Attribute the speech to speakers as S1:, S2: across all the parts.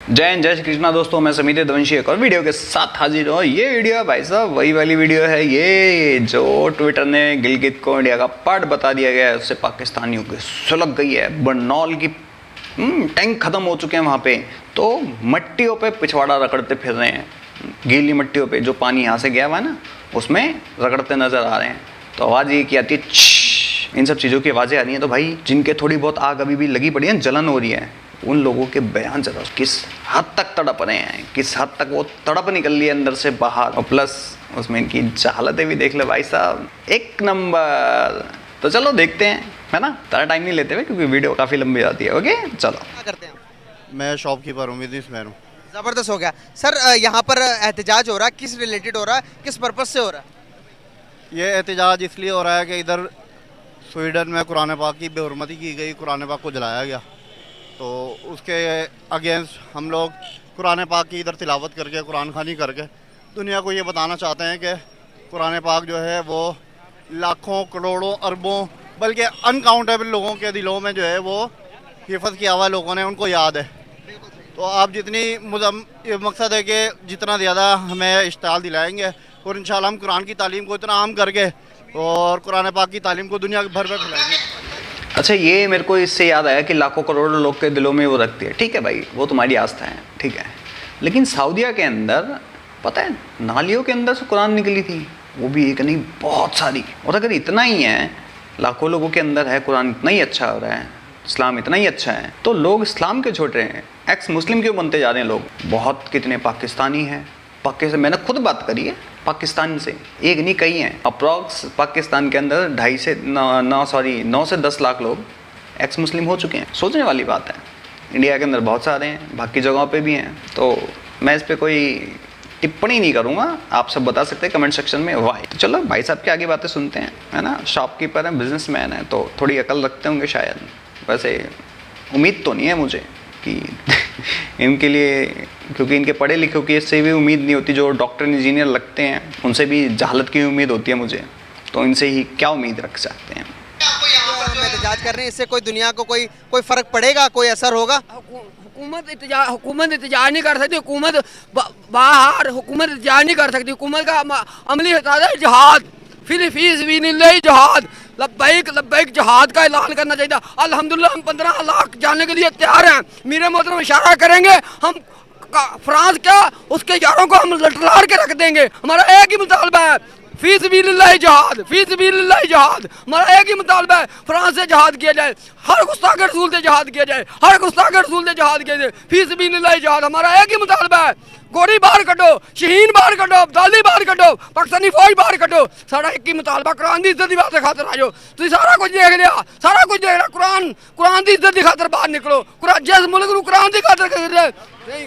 S1: जय हिंद, जय श्री कृष्णा। दोस्तों, मैं समीर दवंशी एक और वीडियो के साथ हाजिर हूँ। ये वीडियो भाई साहब वही वाली वीडियो है ये जो ट्विटर ने गिलगित को इंडिया का पार्ट बता दिया गया है, उससे पाकिस्तानियों की सुलग गई है। बरनौल की टैंक खत्म हो चुके हैं वहाँ पे, तो मट्टियों पे पिछवाड़ा रगड़ते फिर रहे हैं। गीली मट्टियों पे जो पानी यहाँ से गया हुआ है ना, उसमें रगड़ते नजर आ रहे हैं। तो आवाज़ ये की आती है, इन सब चीज़ों की आवाज़ें आ रही हैं। तो भाई जिनके थोड़ी बहुत आग अभी भी लगी पड़ी है, जलन हो रही है, उन लोगों के बयान जरा किस हद तक तड़प रहे हैं, किस हद तक वो तड़प निकल रही है अंदर से बाहर। और प्लस उसमें इनकी हालतें भी देख ले भाई साहब, एक नंबर। तो चलो देखते हैं, है ना, ज़्यादा टाइम नहीं लेते हुए क्योंकि वीडियो काफ़ी लंबी जाती है। ओके चलो।
S2: क्या करते हैं?
S3: मैं शॉपकीपर हूँ, बिजनेसमैन हूँ।
S2: ज़बरदस्त हो गया सर। यहाँ पर एहतजाज हो रहा है, किस रिलेटेड हो रहा है, किस पर्पज से हो रहा है?
S3: ये एहतजाज इसलिए हो रहा है कि इधर स्वीडन में कुरान पाक की बेहुरमती की गई, कुरान पाक को जलाया गया, तो उसके अगेंस्ट हम लोग कुरान पाक की इधर तिलावत करके, कुरान खानी करके दुनिया को ये बताना चाहते हैं कि कुरान पाक जो है वो लाखों करोड़ों अरबों बल्कि अनकाउंटेबल लोगों के दिलों में जो है वो हिफाजत किया हुआ, लोगों ने उनको याद है। तो आप जितनी मकसद है कि जितना ज़्यादा हमें इश्ताल दिलाएंगे और इंशाल्लाह हम कुरान की तालीम को इतना आम करके और कुरान पाक की तालीम को दुनिया भर में फैलाएंगे।
S1: अच्छा, ये मेरे को इससे याद आया कि लाखों करोड़ों लोग के दिलों में वो रखती है। ठीक है भाई, वो तुम्हारी आस्था है, ठीक है। लेकिन सऊदीया के अंदर पता है, नालियों के अंदर से कुरान निकली थी, वो भी एक नहीं बहुत सारी। और अगर इतना ही है, लाखों लोगों के अंदर है कुरान, इतना ही अच्छा हो रहा है, इस्लाम इतना ही अच्छा है, तो लोग इस्लाम के छोड़ रहे हैं, एक्स मुस्लिम क्यों बनते जा रहे हैं लोग? बहुत कितने पाकिस्तानी हैं, पाकिस्तान मैंने खुद बात करी है पाकिस्तान से, एक नहीं कई हैं। अप्रॉक्स पाकिस्तान के अंदर 9 से 10 लाख लोग एक्स मुस्लिम हो चुके हैं। सोचने वाली बात है। इंडिया के अंदर बहुत सारे हैं, बाकी जगहों पे भी हैं। तो मैं इस पर कोई टिप्पणी नहीं करूँगा, आप सब बता सकते हैं कमेंट सेक्शन में वाई। तो चलो भाई साहब की आगे बातें सुनते हैं, है ना। शॉपकीपर हैं, बिजनेसमैन हैं, तो थोड़ी अकल रखते होंगे शायद। वैसे उम्मीद तो नहीं है मुझे कि इनके लिए, क्योंकि इनके पढ़े लिखे की इससे भी उम्मीद नहीं होती। जो डॉक्टर इंजीनियर लगते हैं उनसे भी जहालत की उम्मीद होती है मुझे, तो इनसे ही क्या उम्मीद रख सकते हैं।
S2: हम एहतजाज कर रहे हैं, इससे कोई दुनिया को कोई फ़र्क पड़ेगा, कोई असर होगा?
S4: हुकूमत एहतजाज नहीं कर सकती, हुकूमत बाहर हुकूमत एहतजाज नहीं कर सकती। हुकूमत का अमली है जहाद, फिर फीस भी नहीं जहाद, लब्बैक लब्बैक जहाद का ऐलान करना चाहिए। अल्हम्दुलिल्लाह हम 15 लाख जाने के लिए तैयार हैं। मेरे मोहतरम इशारा करेंगे, हम फ्रांस क्या उसके यारों को हम लटलार के रख देंगे। हमारा एक ही मुतालबा है, फीस भी जहाद, फीस भी जहाद। हमारा एक ही मुतालबा है, फ्रांस से जहाद किया जाए, हर गुस्ताख रसूल से जहाद किया जाए, हर गुस्ताख रसूल से जहाद किया जाए। फीस भी जहाद हमारा एक ही मुतालबा है। गोरी बाहर कटो, शहीन बाहर कटो, अब्दाली बाहर कटो, पाकिस्तानी फौज बाहर कटो। सारा एक ही मुतालबा, कुरान की इज्जत की बात खातर आ जाओ। तो सारा कुछ देख लिया, सारा कुछ देख लिया। कुरान की इज्जत की खातर बाहर निकलो। कुरान जिस मुल्क को कुरान की खातर नहीं।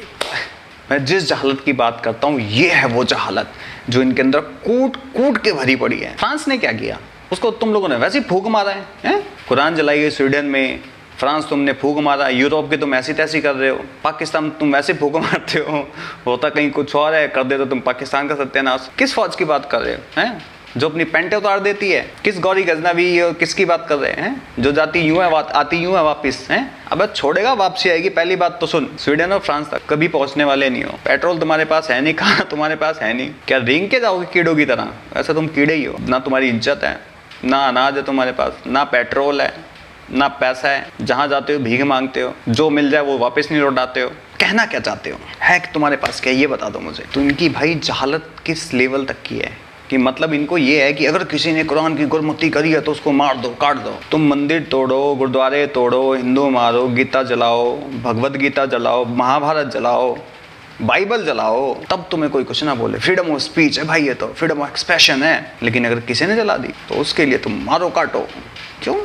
S1: मैं जिस जहालत की बात करता हूँ, ये है वो जहालत जो इनके अंदर कूट कूट के भरी पड़ी है। फ्रांस ने क्या किया, उसको तुम लोगों ने वैसे ही फूंक मारा है? कुरान जलाई गई स्वीडन में, फ्रांस तुमने फूंक मारा, यूरोप के तुम ऐसी तैसी कर रहे हो, पाकिस्तान तुम वैसे फूंक मारते हो। होता कहीं कुछ और है, कर दे तो तुम पाकिस्तान का सत्यानाश। किस फौज की बात कर रहे हो, हैं जो अपनी पैंटें उतार देती है? किस गौरी गजनवी किसकी बात कर रहे हैं, जो जाती यूं है आती यूं है वापस? हैं अब छोड़ेगा, वापसी आएगी। पहली बात तो सुन, स्वीडन और फ्रांस तक कभी पहुंचने वाले नहीं हो। पेट्रोल तुम्हारे पास है नहीं, कहाँ तुम्हारे पास है नहीं, क्या रेंग के जाओगे कीड़ों की तरह? वैसे तुम कीड़े ही हो। ना तुम्हारी इज्जत है, ना अनाज है तुम्हारे पास, ना पेट्रोल है, ना पैसा है। जहाँ जाते हो भीख मांगते हो, जो मिल जाए वो वापस नहीं लौटाते हो। कहना क्या चाहते हो, है कि तुम्हारे पास क्या, ये बता दो मुझे। तो इनकी भाई जहालत किस लेवल तक की है कि मतलब इनको ये है कि अगर किसी ने कुरान की गुरमुती करी है तो उसको मार दो, काट दो। तुम मंदिर तोड़ो, गुरुद्वारे तोड़ो, हिंदू मारो, गीता जलाओ, भगवद गीता जलाओ, महाभारत जलाओ, बाइबल जलाओ, तब तुम्हें कोई कुछ ना बोले। फ्रीडम ऑफ स्पीच है भाई, ये तो फ्रीडम ऑफ एक्सप्रेशन है। लेकिन अगर किसी ने जला दी तो उसके लिए तुम मारो काटो। क्यों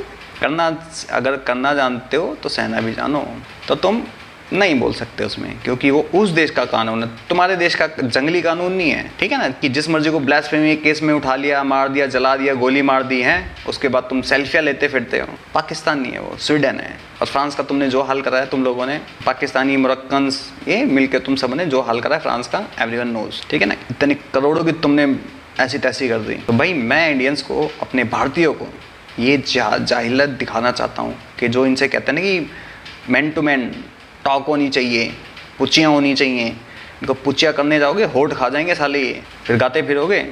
S1: करना? अगर करना जानते हो तो सहना भी जानो। तो तुम नहीं बोल सकते उसमें, क्योंकि वो उस देश का कानून है, तुम्हारे देश का जंगली कानून नहीं है। ठीक है ना, कि जिस मर्जी को ब्लास्फेमी केस में उठा लिया, मार दिया, जला दिया, गोली मार दी है, उसके बाद तुम सेल्फियाँ लेते फिरते हो। पाकिस्तान नहीं है वो, स्वीडन है। और फ्रांस का तुमने जो हाल करा है तुम लोगों ने, पाकिस्तानी मुरक्कन्स ये मिलकर तुम सब ने जो हाल करा है फ्रांस का, एवरीवन नोज। ठीक है ना, इतने करोड़ों की तुमने ऐसी तैसी कर दी। तो भाई मैं इंडियंस को, अपने भारतीयों को ये जाहिलत दिखाना चाहता हूँ कि जो इनसे कहते हैं ना कि मैन टू मैन टॉक होनी चाहिए, पुचियाँ होनी चाहिए। इनको पुचिया करने जाओगे होठ खा जाएंगे साले ये, फिर गाते फिरोगे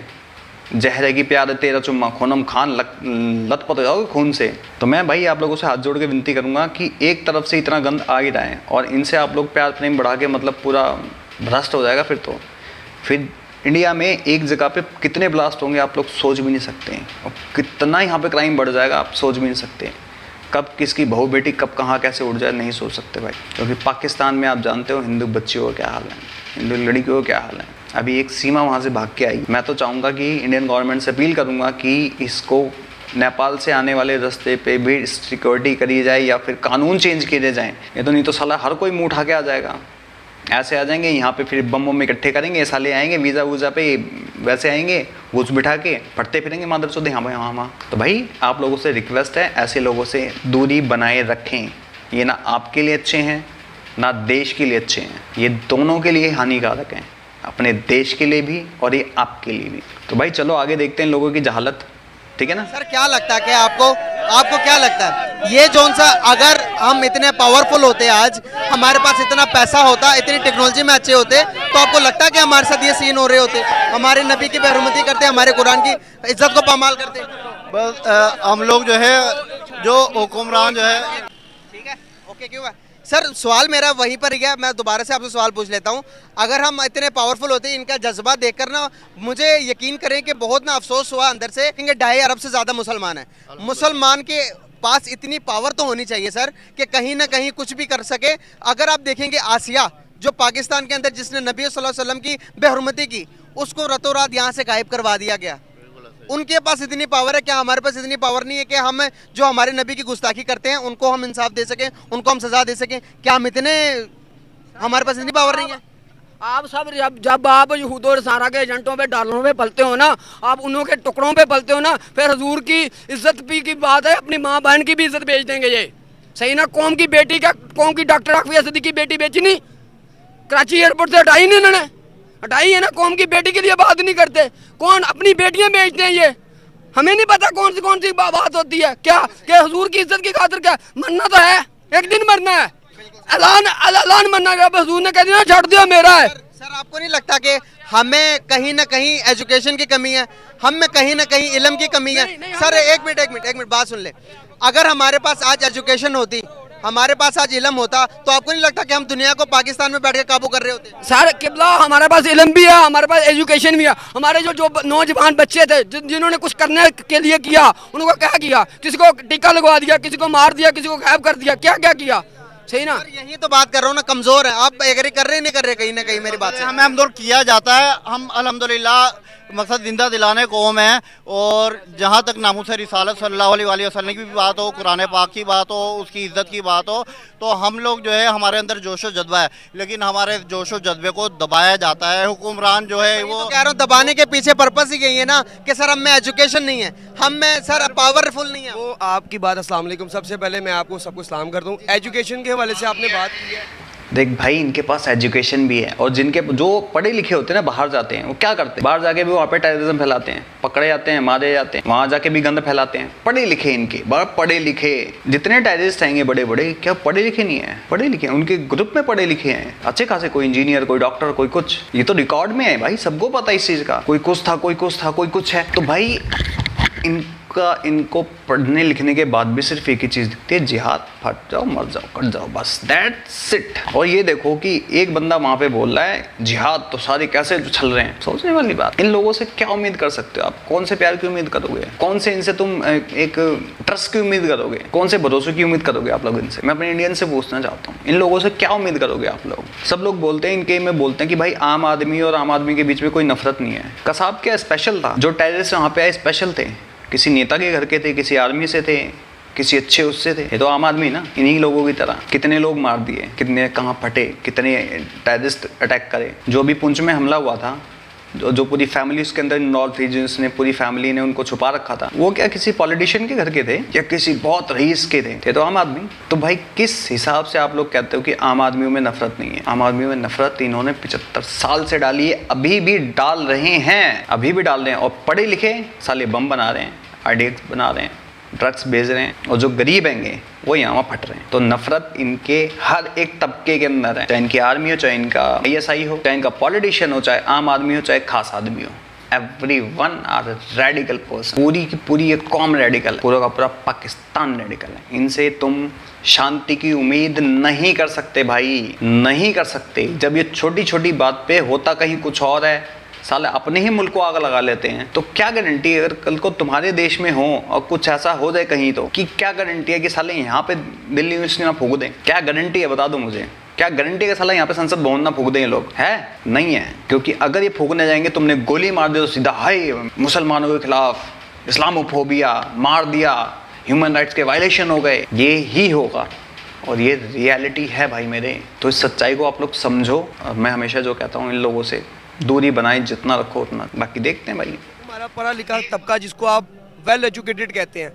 S1: जहर की प्यार तेरा चुम्मा खूनम खान लथपथ हो जाओगे खून से। तो मैं भाई आप लोगों से हाथ जोड़ के विनती करूंगा कि एक तरफ से इतना गंद आ ही रहा है और इनसे आप लोग प्यार प्रेम बढ़ा के मतलब पूरा भ्रष्ट हो जाएगा। फिर इंडिया में एक जगह पे कितने ब्लास्ट होंगे आप लोग सोच भी नहीं सकते हैं, और कितना यहाँ पे क्राइम बढ़ जाएगा आप सोच भी नहीं सकते। कब किसकी बहू बेटी कब कहाँ कैसे उड़ जाए नहीं सोच सकते भाई। क्योंकि पाकिस्तान में आप जानते हो हिंदू बच्चियों का क्या हाल है, हिंदू लड़कियों का क्या हाल है। अभी एक सीमा वहाँ से भाग के आई। मैं तो चाहूँगा कि इंडियन गवर्नमेंट से अपील करूँगा कि इसको नेपाल से आने वाले रास्ते पे भी सिक्योरिटी करी जाए या फिर कानून चेंज किए जाएँ। ये तो नहीं तो साला हर कोई मुँह उठा के आ जाएगा, ऐसे आ जाएंगे यहाँ पे, फिर बम बम इकट्ठे करेंगे साले, आएंगे वीज़ा वूज़ा पे वैसे आएंगे घूस बिठा के पढ़ते फिरेंगे मादर चौधरी हाँ भाई हाँ। तो भाई आप लोगों से रिक्वेस्ट है ऐसे लोगों से दूरी बनाए रखें। ये ना आपके लिए अच्छे हैं ना देश के लिए अच्छे हैं, ये दोनों के लिए हानिकारक हैं, अपने देश के लिए भी और ये आपके लिए भी। तो भाई चलो आगे देखते हैं लोगों की जहालत, ठीक है ना।
S2: सर क्या लगता है कि आपको क्या लगता है ये जोन सा, अगर हम इतने पावरफुल होते आज, हमारे पास इतना पैसा होता, इतनी टेक्नोलॉजी में अच्छे होते, तो आपको लगता है कि हमारे साथ ये सीन हो रहे होते, हमारे नबी की बेहरमती करते, हमारे कुरान की इज्जत को पामाल करते?
S3: बस हम लोग जो है जो हुक्मरान जो है।
S2: ठीक है, ओके, क्यों है सर? सवाल मेरा वहीं पर ही गया, मैं दोबारा से आपसे सवाल पूछ लेता हूं। अगर हम इतने पावरफुल होते, इनका जज्बा देखकर ना मुझे यकीन करें कि बहुत ना अफसोस हुआ अंदर से, क्योंकि 2.5 अरब से ज़्यादा मुसलमान हैं। मुसलमान के पास इतनी पावर तो होनी चाहिए सर कि कहीं ना कहीं कुछ भी कर सके। अगर आप देखेंगे आसिया जो पाकिस्तान के अंदर जिसने नबी सल्लल्लाहु अलैहि वसल्लम की बेहुरमती की, उसको रातों रात यहाँ से गायब करवा दिया गया। उनके पास इतनी पावर है, क्या हमारे पास इतनी पावर नहीं है कि हम जो हमारे नबी की गुस्ताखी करते हैं उनको हम इंसाफ दे सकें, उनको हम सजा दे सकें? क्या हम इतने, हमारे पास इतनी पावर नहीं है?
S4: आप सब जब आप यहूद और नसारा के एजेंटों पे डालों पे पलते हो ना, आप उन्हों के टुकड़ों पे पलते हो ना, फिर हजूर की इज्जत भी की बात है, अपनी माँ बहन की भी इज्जत बेच देंगे ये, सही ना। कौम की बेटी का, कौम की डॉक्टर आफिया सिद्दीकी की बेटी बेची नहीं, कराची एयरपोर्ट से हटाई नहीं उन्होंने, हटाई है ना। कौम की बेटी के लिए बात नहीं करते, कौन अपनी बेटियां बेचते हैं ये, हमें नहीं पता कौन सी बात होती है। क्या कि हुजूर की इज्जत की खातिर क्या मरना तो है, एक दिन मरना है, ऐलान मरना है। हुजूर ने कह दिया छाड़ दिया मेरा है।
S2: सर आपको नहीं लगता कि हमें कहीं ना कहीं एजुकेशन की कमी है, हम में कहीं ना कहीं इल्म की कमी है? सर एक मिनट बात सुन ले। अगर हमारे पास आज एजुकेशन होती, हमारे पास आज इल्म होता, तो आपको नहीं लगता कि हम दुनिया को पाकिस्तान में बैठ के काबू कर रहे होते?
S4: सर किबला हमारे पास इल्म भी है, हमारे पास एजुकेशन भी है। हमारे जो नौजवान बच्चे थे जिन्होंने कुछ करने के लिए किया, उनको क्या किया? किसी को टीका लगवा दिया, किसी को मार दिया, किसी को गायब कर दिया, क्या क्या किया, सही ना।
S2: यही तो बात कर रहा हूँ ना, कमजोर है आप, एग्री कर रहे नहीं कर रहे कहीं ना कहीं मेरी बात से?
S3: हमें हमदोर किया जाता है, हम अल्हम्दुलिल्लाह मकसद जिंदा दिलाने कौम है। और जहाँ तक नामूस रिसालत सल्लल्लाहु अलैहि वसल्लम की भी बात हो, कुरान पाक की बात हो, उसकी इज्जत की बात हो, तो हम लोग जो है हमारे अंदर जोशो जज्बा है, लेकिन हमारे जोशो जज्बे को दबाया जाता है। हुक्मरान जो है वो,
S2: तो कह रहा हूँ दबाने के पीछे पर्पस ही यही है ना कि सर हम में एजुकेशन नहीं है, हम में सर पावरफुल नहीं है।
S5: वो आपकी बात, अस्सलाम वालेकुम, सबसे पहले मैं आपको सबको सलाम कर दूं। एजुकेशन के हवाले से आपने बात की है,
S1: देख भाई इनके पास एजुकेशन भी है, और जिनके जो पढ़े लिखे होते हैं ना बाहर जाते हैं, वो क्या करते हैं? बाहर जाके भी वहाँ पे टेररिज्म फैलाते हैं, पकड़े जाते हैं, मारे जाते हैं, वहाँ जाके भी गंद फैलाते हैं। पढ़े लिखे इनके बड़े पढ़े लिखे जितने टेररिस्ट आएंगे बड़े बड़े, क्या पढ़े लिखे नहीं है? पढ़े लिखे, उनके ग्रुप में पढ़े लिखे हैं अच्छे खासे, कोई इंजीनियर, कोई डॉक्टर, कोई कुछ। ये तो रिकॉर्ड में है भाई, सबको पता है इस चीज़ का, कोई कुछ था, कोई कुछ था, कोई कुछ है। तो भाई इनको पढ़ने लिखने के बाद भी सिर्फ एक ही चीज़ दिखती है, जिहाद, फट जाओ, मर जाओ, कट जाओ, बस दैट्स इट। और ये देखो कि एक बंदा वहाँ पे बोल रहा है जिहाद, तो सारे कैसे उछल रहे हैं। सोचने वाली बात। इन लोगों से क्या उम्मीद कर सकते हो आप? कौन से प्यार की उम्मीद करोगे? कौन से इनसे तुम एक ट्रस्ट की उम्मीद करोगे? कौन से भरोसे की उम्मीद करोगे आप लोग इनसे? मैं अपने इंडियन से पूछना चाहता हूँ, इन लोगों से क्या उम्मीद करोगे आप लोग? सब लोग बोलते हैं इनके में बोलते हैं कि भाई आम आदमी और आम आदमी के बीच में कोई नफरत नहीं है। कसाब क्या स्पेशल था? जो टेररिस्ट वहाँ पे आए स्पेशल थे, किसी नेता के घर के थे, किसी आर्मी से थे, किसी अच्छे उससे थे। ये तो आम आदमी ना, इन्हीं लोगों की तरह। कितने लोग मार दिए, कितने कहाँ फटे, कितने टेररिस्ट अटैक करे। जो भी पुंछ में हमला हुआ था, जो पूरी फैमिली उसके अंदर इन्वॉल्व थी, जिसने पूरी फैमिली ने उनको छुपा रखा था, वो क्या किसी पॉलिटिशियन के घर के थे या किसी बहुत रईस के थे तो आम आदमी। तो भाई किस हिसाब से आप लोग कहते हो कि आम आदमियों में नफरत नहीं है? आम आदमियों में नफरत इन्होंने 75 साल से डाली है, अभी भी डाल रहे हैं, अभी भी डाल रहे हैं। और पढ़े लिखे साले बम बना रहे हैं, आईडीएक्स बना रहे हैं, ड्रग्स बेच रहे हैं, और जो गरीब हैंगे वो यहाँ फट रहे हैं। तो नफरत इनके हर एक तबके के अंदर है, चाहे इनकी आर्मी हो, चाहे इनका ISI हो, चाहे इनका पॉलिटिशियन हो, चाहे आम आदमी हो, चाहे खास आदमी हो। Everyone are radical person। पूरी की पूरी ये कौम रेडिकल है, पूरा का पूरा पाकिस्तान रेडिकल है। इनसे तुम शांति की उम्मीद नहीं कर सकते भाई, नहीं कर सकते। जब ये छोटी छोटी बात पे होता कहीं कुछ और है, साले अपने ही मुल्क को आग लगा लेते हैं, तो क्या गारंटी है अगर कल को तुम्हारे देश में हो और कुछ ऐसा हो जाए कहीं, तो कि क्या गारंटी है कि साले यहाँ पे दिल्ली यूनिवर्सिटी ना फूंक दें? क्या गारंटी है, बता दो मुझे। क्या गारंटी है साला यहाँ पे संसद भवन ना फूंक दें ये लोग? है नहीं है, क्योंकि अगर ये फूंकने जाएंगे, तुमने गोली मार दी तो सीधा हाय मुसलमानों के खिलाफ इस्लामोफोबिया, मार दिया, ह्यूमन राइट्स के वायलेशन हो गए, ये ही होगा। और ये रियलिटी है भाई मेरे। तो इस सच्चाई को आप लोग समझो। और मैं हमेशा जो कहता हूँ, इन लोगों से दूरी बनाए जितना रखो उतना, बाकी देखते हैं भाई।
S5: हमारा पढ़ा लिखा तबका जिसको आप वेल एजुकेटेड कहते हैं,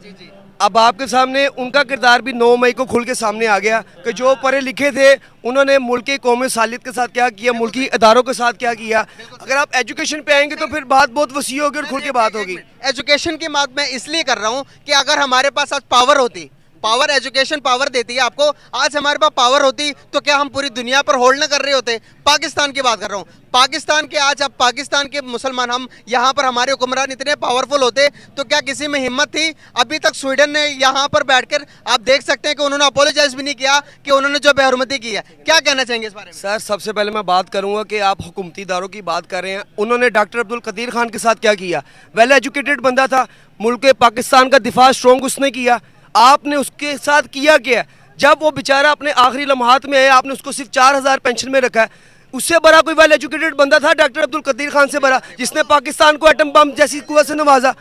S5: अब आपके सामने उनका किरदार भी 9 मई को खुल के सामने आ गया कि जो पढ़े लिखे थे उन्होंने मुल्क की कौमी सालियत के साथ क्या किया, मुल्की इदारों के साथ क्या किया। अगर आप एजुकेशन पे आएंगे तो फिर बात बहुत वसी होगी और खुल के बात होगी।
S2: एजुकेशन की बात मैं इसलिए कर रहा हूँ कि अगर हमारे पास आज पावर होती, पावर एजुकेशन पावर देती है आपको, आज हमारे पास पावर होती तो क्या हम पूरी दुनिया पर होल्ड न कर रहे होते? पाकिस्तान की बात कर रहा हूँ, पाकिस्तान के आज अब पाकिस्तान के मुसलमान, हम यहाँ पर हमारे हुक्मरान इतने पावरफुल होते तो क्या किसी में हिम्मत थी? अभी तक स्वीडन ने यहाँ पर बैठकर आप देख सकते हैं कि उन्होंने अपोलोजाइज भी नहीं किया कि उन्होंने जो बेहरमती की है। क्या कहना चाहेंगे इस बारे में?
S5: सर सबसे पहले मैं बात करूंगा कि आप हुकूमती इदारों की बात कर रहे हैं, उन्होंने डॉक्टर अब्दुल कदीर खान के साथ क्या किया? वेल एजुकेटेड बंदा था, मुल्क पाकिस्तान का दिफा स्ट्रॉन्ग उसने किया। आपने उसके साथ किया क्या? जब वो बेचारा अपने आखिरी लम्हात में है, आपने उसको सिर्फ 4000 पेंशन में रखा है। उससे बड़ा कोई वेल एजुकेटेड बंदा था डॉक्टर अब्दुल कदीर खान से बड़ा, जिसने पाकिस्तान को एटम बम जैसी कुव्वत से नवाजा।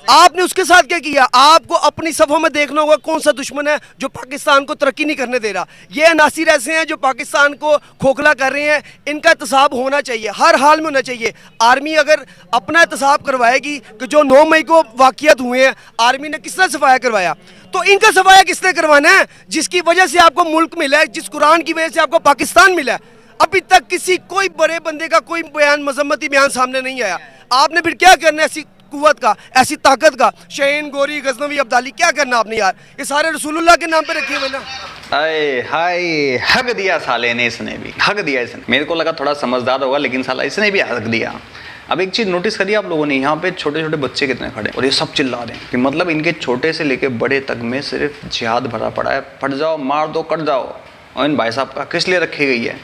S5: आपने उसके साथ क्या किया? आपको अपनी सफों में देखना होगा कौन सा दुश्मन है जो पाकिस्तान को तरक्की नहीं करने दे रहा। ये अनासिर ऐसे हैं जो पाकिस्तान को खोखला कर रहे हैं, इनका एहतसाब होना चाहिए, हर हाल में होना चाहिए। आर्मी अगर अपना एहतसाब करवाएगी कि जो 9 मई को वाक़ियात हुए हैं, आर्मी ने किसने सफाया करवाया, तो इनका सफाया किसने करवाना है? जिसकी वजह से आपको मुल्क मिला है, जिस कुरान की वजह से आपको पाकिस्तान मिला है, अभी तक किसी कोई बड़े बंदे का कोई बयान, मजम्मती बयान सामने नहीं आया। आपने फिर क्या करना है ऐसी कुव्वत का, ऐसी ताकत का? शाहीन, गोरी, गजनवी, अब्दाली, क्या करना आपने यार? ये सारे रसूलुल्लाह के नाम पे रखे हुए ना।
S1: अरे हाय, हक दिया साले ने, इसने भी हक दिया। इसने, मेरे को लगा थोड़ा समझदार होगा, लेकिन साला इसने भी हक दिया। अब एक चीज़ नोटिस करिए आप लोगों ने, यहाँ पे छोटे छोटे बच्चे कितने खड़े और ये सब चिल्ला रहे हैं कि मतलब इनके छोटे से लेके बड़े तक में सिर्फ जिहाद भरा पड़ा है, फट जाओ, मार दो, कट जाओ। और इन भाई साहब का किस लिए रखी गई है?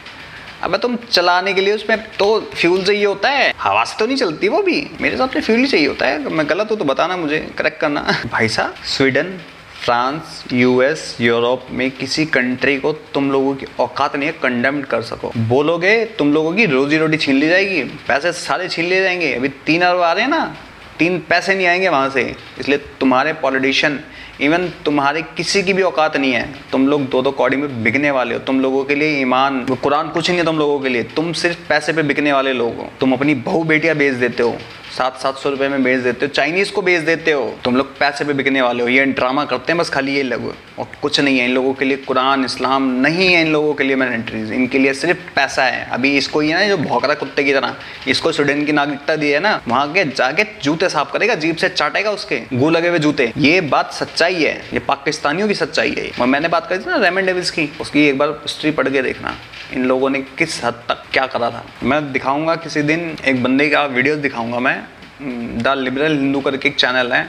S1: अब तुम चलाने के लिए उसमें तो फ्यूल चाहिए होता है, हवा से तो नहीं चलती वो भी। मेरे हिसाब से फ्यूल ही चाहिए होता है। मैं गलत हूँ तो बताना, मुझे करेक्ट करना। भाई साहब, स्वीडन, फ्रांस, US, यूरोप में किसी कंट्री को तुम लोगों की औकात नहीं है कंडेम कर सको। बोलोगे तुम लोगों की रोजी रोटी छीन ली जाएगी, पैसे सारे छीन लिए जाएंगे। अभी 3 अरब आ रहे हैं ना, 3 पैसे नहीं आएंगे वहाँ से। इसलिए तुम्हारे पॉलिटिशियन, इवन तुम्हारे किसी की भी औकात नहीं है। तुम लोग 2-2 कौड़ी में बिकने वाले हो। तुम लोगों के लिए ईमान, कुरान कुछ नहीं है तुम लोगों के लिए। तुम सिर्फ पैसे पे बिकने वाले लोग हो। तुम अपनी बहू बेटियां बेच देते हो, 700-700 रुपए में बेच देते हो, चाइनीज को बेच देते हो। तुम लोग पैसे पे बिकने वाले हो। ये ड्रामा करते हैं बस खाली ये लोग, और कुछ नहीं है इन लोगों के लिए। कुरान, इस्लाम नहीं है इन लोगों के लिए मैंडेटरीज। इनके लिए सिर्फ पैसा है। अभी इसको ही है ना जो भौंक रहा कुत्ते की तरह, इसको स्वीडन की नागरिकता दी है ना, वहाँ के जाके जूते साफ करेगा, जीभ से चाटेगा उसके गू लगे हुए जूते। ये बात सच्चाई है, ये पाकिस्तानियों की सच्चाई है। और मैंने बात करी थी ना रेमंड डेविस की, उसकी एक बार हिस्ट्री पढ़ के देखना इन लोगों ने किस हद तक क्या करा था। मैं दिखाऊंगा किसी दिन, एक बंदे का वीडियो दिखाऊंगा मैं, द लिबरल हिंदू करके एक चैनल है,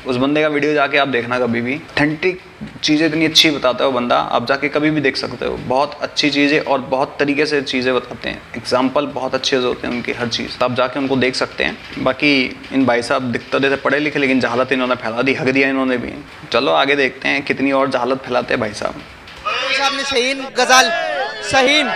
S1: उस बंदे का वीडियो जाके आप देखना कभी भी। ऑथेंटिक चीज़ें इतनी अच्छी बताता है वो बंदा, आप जाके कभी भी देख सकते हो। बहुत अच्छी चीज़ें और बहुत तरीके से चीज़ें बताते हैं, एग्जाम्पल बहुत अच्छे से होते हैं उनकी हर चीज़, तो आप जाके उनको देख सकते हैं। बाकी इन भाई साहब दिखते देते पढ़े लिखे, लेकिन जहालत इन्होंने फैला दी, हक दिया इन्होंने भी। चलो आगे देखते हैं कितनी और जहालत फैलाते हैं भाई साहब।
S2: आपने शाहीन गजाल, शाहीन,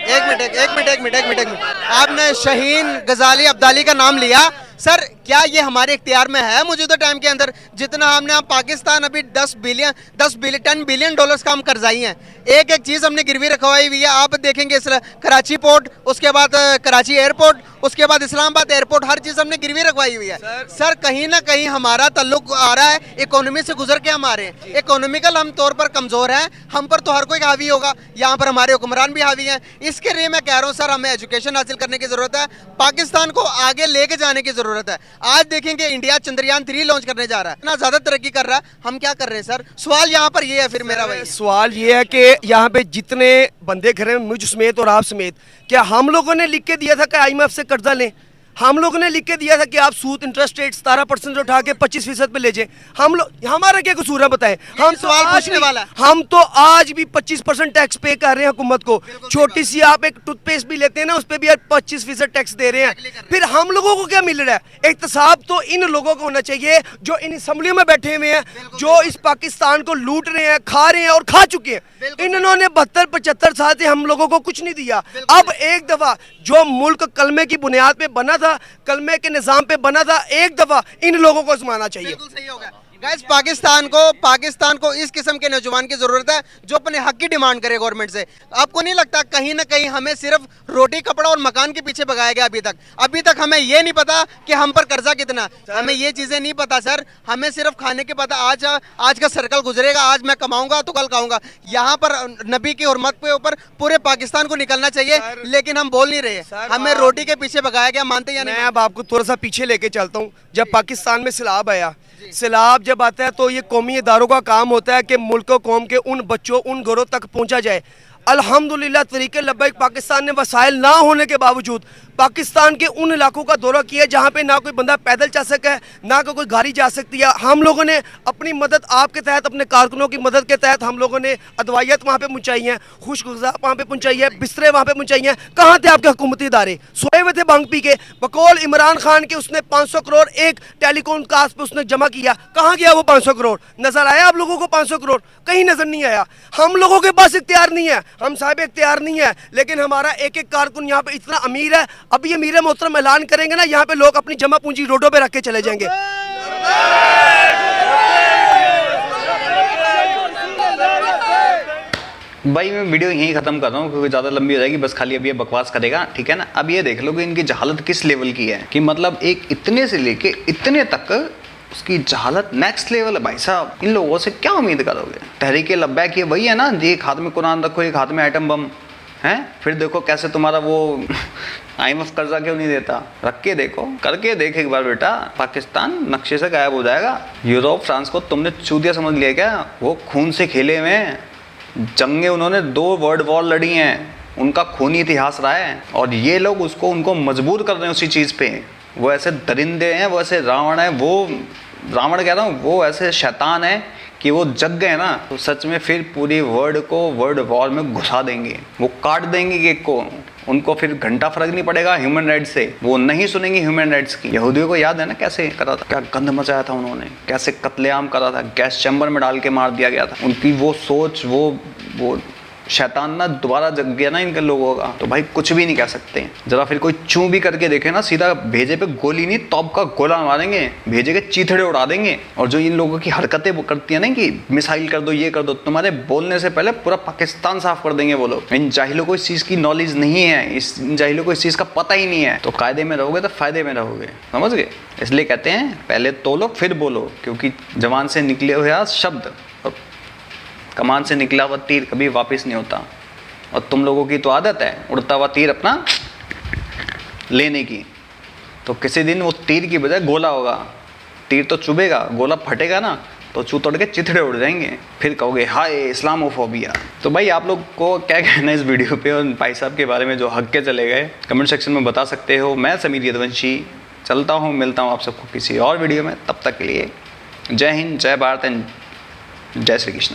S2: एक मिनट, आपने शाहीन गजाली अब्दाली का नाम लिया। सर क्या ये हमारे इख्तियार में है मौजूदा टाइम के अंदर? जितना हमने पाकिस्तान अभी 10 बिलियन डॉलर्स का हम कर्जाई हैं, एक एक चीज़ हमने गिरवी रखवाई हुई है। आप देखेंगे कराची पोर्ट, उसके बाद कराची एयरपोर्ट, उसके बाद इस्लामाबाद एयरपोर्ट, हर चीज़ हमने गिरवी रखवाई हुई है। सर कहीं ना कहीं हमारा ताल्लुक आ रहा है इकोनॉमी से गुजर के हम आ रहे हैं। इकोनॉमिकल हम तौर पर कमज़ोर हैं, हम पर तो हर कोई हावी होगा, यहाँ पर हमारे हुक्मरान भी हावी हैं। इसके लिए मैं कह रहा हूँ सर हमें एजुकेशन हासिल करने की ज़रूरत है, पाकिस्तान को आगे लेके जाने की ज़रूरत है। आज देखेंगे इंडिया चंद्रयान 3 लॉन्च करने जा रहा है, इतना ज्यादा तरक्की कर रहा है, हम क्या कर रहे हैं सर? सवाल यहाँ पर ये है फिर मेरा भाई।
S5: सवाल ये है कि यहाँ पे जितने बंदे खड़े हैं मुझ समेत और आप समेत, क्या हम लोगों ने लिख के दिया था कि IMF से कर्जा लें? हम लोगों ने लिख के दिया था कि आप सूद इंटरेस्ट रेट 17% उठा के 25% पे ले जाए? हम लोग, हमारा क्या कसूर है बताएं? हम
S2: सवाल
S5: आज
S2: पूछने
S5: भी-
S2: वाला है।
S5: हम तो आज भी 25% टैक्स पे कर रहे हैं हुकूमत को। छोटी सी आप एक टूथपेस्ट भी लेते हैं ना, उस पर भी आप 25% टैक्स दे रहे हैं। फिर हम लोगों को क्या मिल रहा है? एहतसाब तो इन लोगों को होना चाहिए जो इन असम्बलियों में बैठे हुए हैं, जो इस पाकिस्तान को लूट रहे हैं, खा रहे हैं और खा चुके हैं। इन्होंने 72-75 साल से हम लोगों को कुछ नहीं दिया। अब एक दफा जो मुल्क कलमे की बुनियाद पे बना था, कलमे के निजाम पे बना था, एक दफा इन लोगों को आजमाना चाहिए।
S2: बिल्कुल सही होगा। गाइस, पाकिस्तान को इस किस्म के नौजवान की जरूरत है जो अपने हक की डिमांड करे गवर्नमेंट से। आपको नहीं लगता कहीं ना कहीं हमें सिर्फ रोटी कपड़ा और मकान के पीछे भगाया गया? अभी तक हमें ये नहीं पता कि हम पर कर्जा कितना, हमें ये चीजें नहीं पता सर। हमें सिर्फ खाने के पता, आज का सर्कल गुजरेगा, आज मैं कमाऊंगा तो कल खाऊंगा। यहाँ पर नबी की हुर्मत के ऊपर पूरे पाकिस्तान को निकलना चाहिए, लेकिन हम बोल नहीं रहे। हमें रोटी के पीछे भगाया गया, मानते या नहीं?
S5: मैं अब आपको थोड़ा सा पीछे लेके चलता हूँ। जब पाकिस्तान में सैलाब आया, सैलाब जब आता है तो ये कौमी इदारों का काम होता है कि मुल्क व कौम के उन बच्चों, उन घरों तक पहुंचा जाए। अल्हम्दुलिल्लाह तरीके लब्बैक पाकिस्तान ने वसाइल ना होने के बावजूद पाकिस्तान के उन इलाकों का दौरा किया जहां पे ना कोई बंदा पैदल जा सके, ना कोई गाड़ी जा सकती है। हम लोगों ने अपनी मदद आपके तहत, अपने कारकुनों की मदद के तहत हम लोगों ने अदवाइयत वहाँ पे पहुँचाई हैं, खुश गुज़ा वहाँ पे पहुँचाई है, बिस्तरे वहाँ पे पहुँचाई हैं। कहाँ थे आपके हुकूमती इदारे? सोए हुए थे भांग पी के। बकौल इमरान खान के उसने 500 करोड़ एक टेलीकॉम कास्ट पे उसने जमा किया। कहाँ गया वो 500 करोड़? नजर आया आप लोगों को 500 करोड़? कहीं नजर नहीं आया। हम लोगों के पास इख्तियार नहीं है, हम साहिब इख्तियार नहीं है, लेकिन हमारा एक एक कारकुन यहाँ पे इतना अमीर है। अभी अमीर मोहतरम ऐलान करेंगे ना, यहाँ पे लोग अपनी जमा पूंजी रोडों पे रख के चले जाएंगे।
S1: भाई मैं वीडियो यहीं ख़त्म कर रहा हूँ क्योंकि ज़्यादा लंबी हो जाएगी, बस खाली अब ये बकवास करेगा, ठीक है ना। अब ये देख लो कि इनकी जहालत किस लेवल की है, कि मतलब एक इतने से लेके इतने तक उसकी जहालत नेक्स्ट लेवल है। भाई साहब, इन लोगों से क्या उम्मीद करोगे? तहरीक लब्बैक ये वही है ना, एक हाथ में कुरान रखो, एक हाथ में आइटम बम हैं। फिर देखो कैसे तुम्हारा वो IMF कर्जा क्यों नहीं देता, रख के देखो, करके देख एक बार बेटा, पाकिस्तान नक्शे से गायब हो जाएगा। यूरोप फ्रांस को तुमने चूतिया समझ लिया क्या? वो खून से खेले हुए हैं, जंगे उन्होंने 2 वर्ल्ड वॉर लड़ी हैं, उनका खूनी इतिहास रहा है, और ये लोग उनको मजबूर कर रहे हैं उसी चीज़ पे। वो ऐसे दरिंदे हैं, वो ऐसे रावण है, वो रावण कह रहा हूँ, वो ऐसे शैतान है कि वो जग गए ना तो सच में फिर पूरी वर्ल्ड को वर्ल्ड वॉर में घुसा देंगे। वो काट देंगे केक को, उनको फिर घंटा फर्क नहीं पड़ेगा ह्यूमन राइट्स से, वो नहीं सुनेंगे ह्यूमन राइट्स की। यहूदियों को याद है ना कैसे करा था, क्या गंद मचाया था उन्होंने, कैसे कत्लेआम करा था, गैस चैम्बर में डाल के मार दिया गया था। उनकी वो सोच, वो शैतान ना दोबारा जग गया ना इनके लोगों का, तो भाई कुछ भी नहीं कह सकते। जरा फिर कोई चूं भी करके देखे ना, सीधा भेजे पे गोली नहीं तौब का गोला मारेंगे, भेजे के चीथड़े उड़ा देंगे। और जो इन लोगों की हरकतें वो करती है ना कि मिसाइल कर दो, ये कर दो, तुम्हारे बोलने से पहले पूरा पाकिस्तान साफ कर देंगे वो लोग। इन जाहिलों को इस चीज़ की नॉलेज नहीं है, इन जाहिलों को इस चीज़ का पता ही नहीं है। तो कायदे में रहोगे तो फायदे में रहोगे, समझ गए? इसलिए कहते हैं पहले तोलो फिर बोलो, क्योंकि जवान से निकले हुए शब्द, कमान से निकला हुआ तीर कभी वापस नहीं होता। और तुम लोगों की तो आदत है उड़ता हुआ तीर अपना लेने की, तो किसी दिन वो तीर की बजाय गोला होगा। तीर तो चुभेगा, गोला फटेगा ना तो चू तोड़ के चिथड़े उड़ जाएंगे, फिर कहोगे हाय इस्लामोफोबिया। तो भाई आप लोग को क्या कहना है इस वीडियो पे और भाई साहब के बारे में जो हक के चले गए, कमेंट सेक्शन में बता सकते हो। मैं समीर यदवंशी चलता हूँ, मिलता हूँ आप सबको किसी और वीडियो में। तब तक के लिए जय हिंद, जय भारत एंड जय श्री कृष्ण।